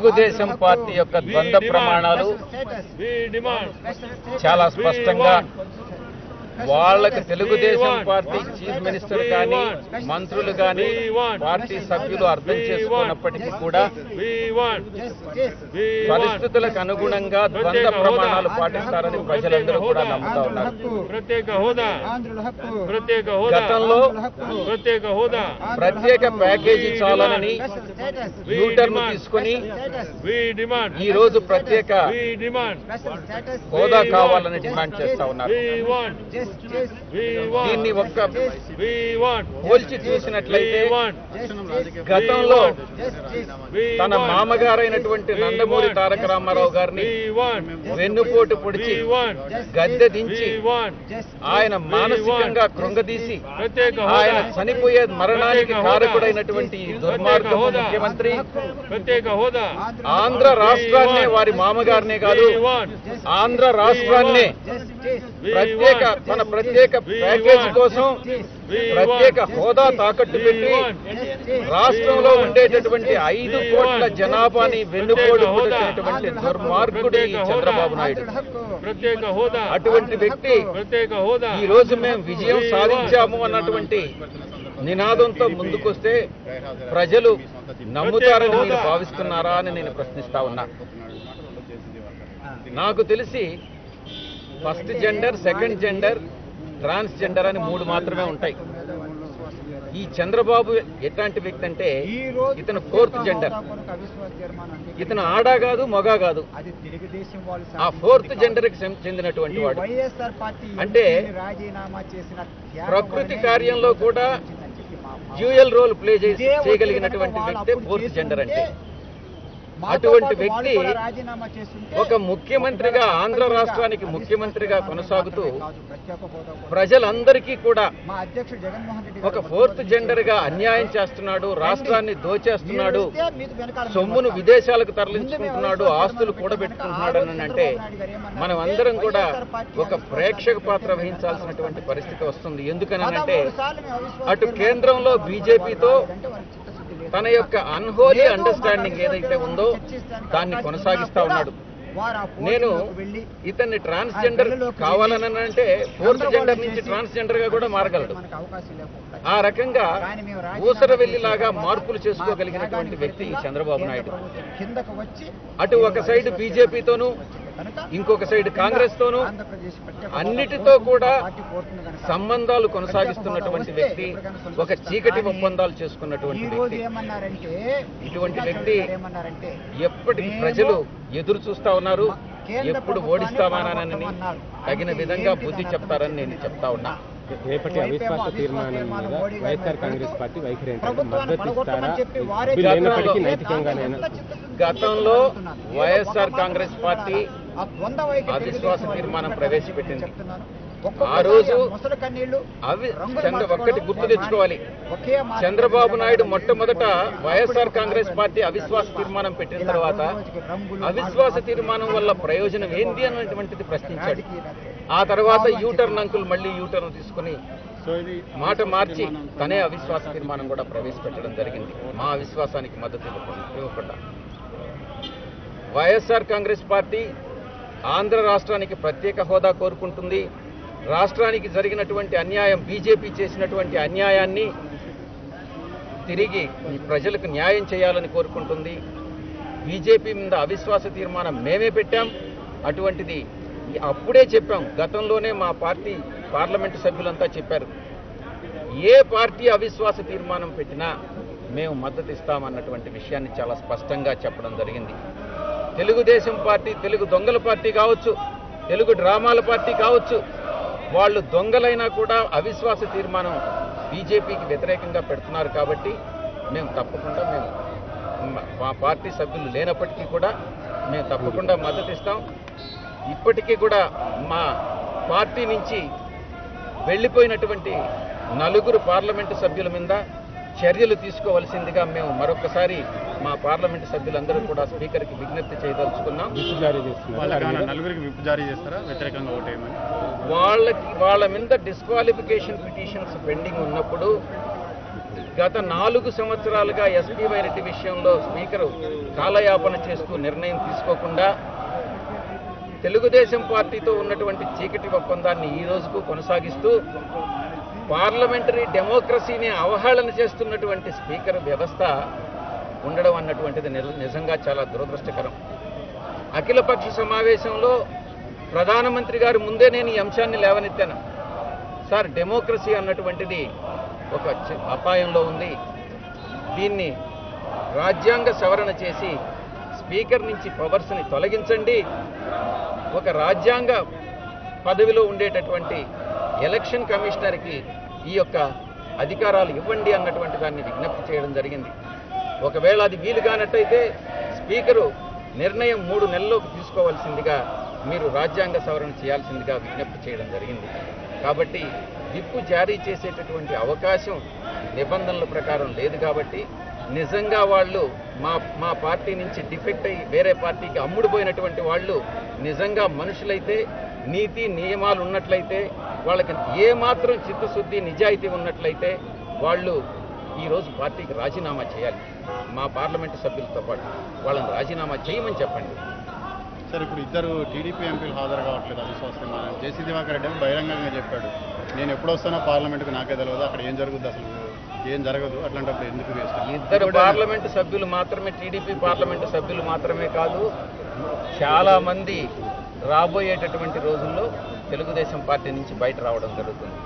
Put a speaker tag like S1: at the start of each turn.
S1: Telugu Desam party యొక్క ద్వంద్వ ప్రమాణాలు చాలా స్పష్టంగా వాళ్ళకి తెలుగుదేశం పార్టీ చీఫ్ మినిస్టర్ కానీ మంత్రులు కానీ పార్టీ సభ్యులు అర్థం చేసుకున్నప్పటికీ కూడా పరిస్థితులకు అనుగుణంగా ద్వంద్వ ప్రమాణాలు పాటిస్తారని ప్రజలందరూ కూడా నమ్ముతా ఉన్నారు. గతంలో ప్రత్యేక ప్యాకేజీ చాలనని యూటర్న్ తీసుకుని ఈ రోజు ప్రత్యేక హోదా కావాలని డిమాండ్ చేస్తా ఉన్నారు. దీన్ని ఒక్క పోల్చి చూసినట్లయితే గతంలో తన మామగారైనటువంటి నందమూరి తారక రామారావు గారిని వెన్నుపోటు పొడిచి గద్దె దించి ఆయన మానసికంగా కృంగదీసి ఆయన చనిపోయే మరణానికి కారకుడైనటువంటి దుర్మార్గపు ముఖ్యమంత్రి ఆంధ్ర రాష్ట్రాన్నే వారి మామగారినే కాదు ఆంధ్ర రాష్ట్రాన్నే తన ప్రత్యేక ప్యాకేజీ కోసం ప్రత్యేక హోదా తాకట్టు పెట్టి రాష్ట్రంలో ఉండేటటువంటి 5 కోట్ల జనాభాని వెన్నుపోటు పొడిచినటువంటి దుర్మార్గుడు ఈ చంద్రబాబు నాయుడు. అటువంటి వ్యక్తి ఈ రోజు మేము విజయం సాధించాము అన్నటువంటి నినాదంతో ముందుకొస్తే ప్రజలు నమ్ముతారని మీరు భావిస్తున్నారా అని నేను ప్రశ్నిస్తా ఉన్నా. నాకు తెలిసి first gender, second gender, transgender అని 3 మాత్రమే ఉంటాయి. ఈ చంద్రబాబు ఎట్లాంటి వ్యక్తి అంటే ఇతను 4th జెండర్. ఇతను ఆడా కాదు మగ కాదు, ఆ 4th జెండర్కి చెందినటువంటి వాడు. అంటే ప్రకృతి కార్యంలో కూడా డ్యూయల్ రోల్ ప్లే చేయగలిగినటువంటి వ్యక్తే 4th జెండర్ అంటే. అటువంటి వ్యక్తి ఒక ముఖ్యమంత్రిగా ఆంధ్ర రాష్ట్రానికి ముఖ్యమంత్రిగా కొనసాగుతూ ప్రజలందరికీ కూడా ఒక 4th జెండర్ గా అన్యాయం చేస్తున్నాడు, రాష్ట్రాన్ని దోచేస్తున్నాడు, సొమ్మును విదేశాలకు తరలించుకుంటున్నాడు, ఆస్తులు కూడబెట్టుకుంటున్నాడు అని అంటే మనం అందరం కూడా ఒక ప్రేక్షక పాత్ర వహించాల్సినటువంటి పరిస్థితి వస్తుంది. ఎందుకనంటే అటు కేంద్రంలో బీజేపీతో తన యొక్క అన్హోలీ అండర్స్టాండింగ్ ఏదైతే ఉందో దాన్ని కొనసాగిస్తా ఉన్నాడు. నేను ఇతన్ని ట్రాన్స్జెండర్ కావాలనంటే 4th జెండర్ నుంచి ట్రాన్స్జెండర్ గా కూడా మారగలడు. ఆ రకంగా ఊసరవెల్లిలాగా మార్పులు చేసుకోగలిగినటువంటి వ్యక్తి చంద్రబాబు నాయుడు. అటు ఒక సైడ్ బీజేపీతోనూ ఇంకొక సైడ్ కాంగ్రెస్ తోనూ అన్నిటితో కూడా సంబంధాలు కొనసాగిస్తున్నటువంటి వ్యక్తి, ఒక చీకటి ఒప్పందాలు చేసుకున్నటువంటి వ్యక్తి. ఇటువంటి వ్యక్తి ఎప్పటికీ ప్రజలు ఎదురు చూస్తా ఉన్నారు, ఎప్పుడు ఓడిస్తామానని తగిన విధంగా బుద్ధి చెప్తారని నేను చెప్తా ఉన్నా.
S2: రేపటి అవిశ్వాస తీర్మానం మీద వైఎస్ఆర్ కాంగ్రెస్ పార్టీ వైఖరి మద్దతు ఇస్తారా?
S1: గతంలో వైఎస్ఆర్ కాంగ్రెస్ పార్టీ అవిశ్వాస తీర్మానం ప్రవేశపెట్టింది. ఆ రోజు ఒక్కటి గుర్తు తెచ్చుకోవాలి, చంద్రబాబు నాయుడు మొట్టమొదట వైఎస్ఆర్ కాంగ్రెస్ పార్టీ అవిశ్వాస తీర్మానం పెట్టిన తర్వాత అవిశ్వాస తీర్మానం వల్ల ప్రయోజనం ఏంటి అన్నటువంటిది ప్రశ్నించాడు. ఆ తర్వాత యూటర్న్ అంకుల్ మళ్ళీ యూటర్న్ తీసుకుని మాట మార్చి తనే అవిశ్వాస తీర్మానం కూడా ప్రవేశపెట్టడం జరిగింది. మా అవిశ్వాసానికి మద్దతు ఇవ్వకుండా వైఎస్ఆర్ కాంగ్రెస్ పార్టీ ఆంధ్ర రాష్ట్రానికి ప్రత్యేక హోదా కోరుకుంటుంది. రాష్ట్రానికి జరిగినటువంటి అన్యాయం, బీజేపీ చేసినటువంటి అన్యాయాన్ని తిరిగి ప్రజలకు న్యాయం చేయాలని కోరుకుంటుంది. బీజేపీ మీద అవిశ్వాస తీర్మానం మేమే పెట్టాం. అటువంటిది అప్పుడే చెప్పాం, గతంలోనే మా పార్టీ పార్లమెంటు సభ్యులంతా చెప్పారు, ఏ పార్టీ అవిశ్వాస తీర్మానం పెట్టినా మేము మద్దతు ఇస్తామన్నటువంటి విషయాన్ని చాలా స్పష్టంగా చెప్పడం జరిగింది. తెలుగుదేశం పార్టీ తెలుగు దొంగల పార్టీ కావచ్చు, తెలుగు డ్రామాల పార్టీ కావచ్చు, వాళ్ళు దొంగలైనా కూడా అవిశ్వాస తీర్మానం బీజేపీకి వ్యతిరేకంగా పెడుతున్నారు. కాబట్టి మేము తప్పకుండా మా పార్టీ సభ్యులు లేనప్పటికీ కూడా మేము తప్పకుండా మద్దతు ఇస్తాం. ఇప్పటికీ కూడా మా పార్టీ నుంచి వెళ్ళిపోయినటువంటి 4 పార్లమెంటు సభ్యుల మీద చర్యలు తీసుకోవాల్సిందిగా మేము మరొకసారి మా పార్లమెంటు సభ్యులందరూ కూడా స్పీకర్కి విజ్ఞప్తి చేయదలుచుకున్నాం. వాళ్ళ మీద డిస్క్వాలిఫికేషన్ పిటిషన్స్ పెండింగ్ ఉన్నప్పుడు గత 4 సంవత్సరాలుగా ఎస్పీ వైరెడ్డి విషయంలో స్పీకరు కాలయాపన చేస్తూ నిర్ణయం తీసుకోకుండా తెలుగుదేశం పార్టీతో ఉన్నటువంటి చీకటి ఒప్పందాన్ని ఈ రోజుకు కొనసాగిస్తూ పార్లమెంటరీ డెమోక్రసీని అవహేళన చేస్తున్నటువంటి స్పీకర్ వ్యవస్థ ఉండడం అన్నటువంటిది నిజంగా చాలా దురదృష్టకరం. అఖిలపక్ష సమావేశంలో ప్రధానమంత్రి గారు ముందే నేను ఈ అంశాన్ని లేవనెత్తాను. సార్, డెమోక్రసీ అన్నటువంటిది ఒక అపాయంలో ఉంది. దీన్ని రాజ్యాంగ సవరణ చేసి స్పీకర్ నుంచి పవర్స్ని తొలగించండి. ఒక రాజ్యాంగ పదవిలో ఉండేటటువంటి ఎలక్షన్ కమిషనర్కి ఈ యొక్క అధికారాలు ఇవ్వండి అన్నటువంటి దాన్ని విజ్ఞప్తి చేయడం జరిగింది. ఒకవేళ అది వీలు కానట్టయితే స్పీకరు నిర్ణయం 3 నెలల్లోకి తీసుకోవాల్సిందిగా మీరు రాజ్యాంగ సవరణ చేయాల్సిందిగా విజ్ఞప్తి చేయడం జరిగింది. కాబట్టి విప్పు జారీ చేసేటటువంటి అవకాశం నిబంధనల ప్రకారం లేదు. కాబట్టి నిజంగా వాళ్ళు మా పార్టీ నుంచి డిఫెక్ట్ అయ్యి వేరే పార్టీకి అమ్ముడుపోయినటువంటి వాళ్ళు నిజంగా మనుషులైతే, నీతి నియమాలు ఉన్నట్లయితే, వాళ్ళకి ఏమాత్రం చిత్తశుద్ధి నిజాయితీ ఉన్నట్లయితే వాళ్ళు ఈరోజు పార్టీకి రాజీనామా చేయాలి. మా పార్లమెంటు సభ్యులతో పాటు వాళ్ళని రాజీనామా చేయమని చెప్పండి.
S3: సార్, ఇప్పుడు ఇద్దరు టీడీపీ ఎంపీలు హాజరు కావట్లేదు అవిశ్వాసం. జేసీ దివాకర్ రెడ్డి బహిరంగంగా చెప్పాడు, నేను ఎప్పుడు వస్తానో పార్లమెంటుకు నాకే తెలియదు, అక్కడ ఏం జరుగుద్ది, అసలు ఏం జరగదు, అట్లాంటప్పుడు ఎందుకు వేస్తారు?
S1: ఇద్దరు పార్లమెంటు సభ్యులు మాత్రమే, టీడీపీ పార్లమెంటు సభ్యులు మాత్రమే కాదు, చాలామంది రాబోయేటటువంటి రోజుల్లో తెలుగుదేశం పార్టీ నుంచి బయట రావడం జరుగుతుంది.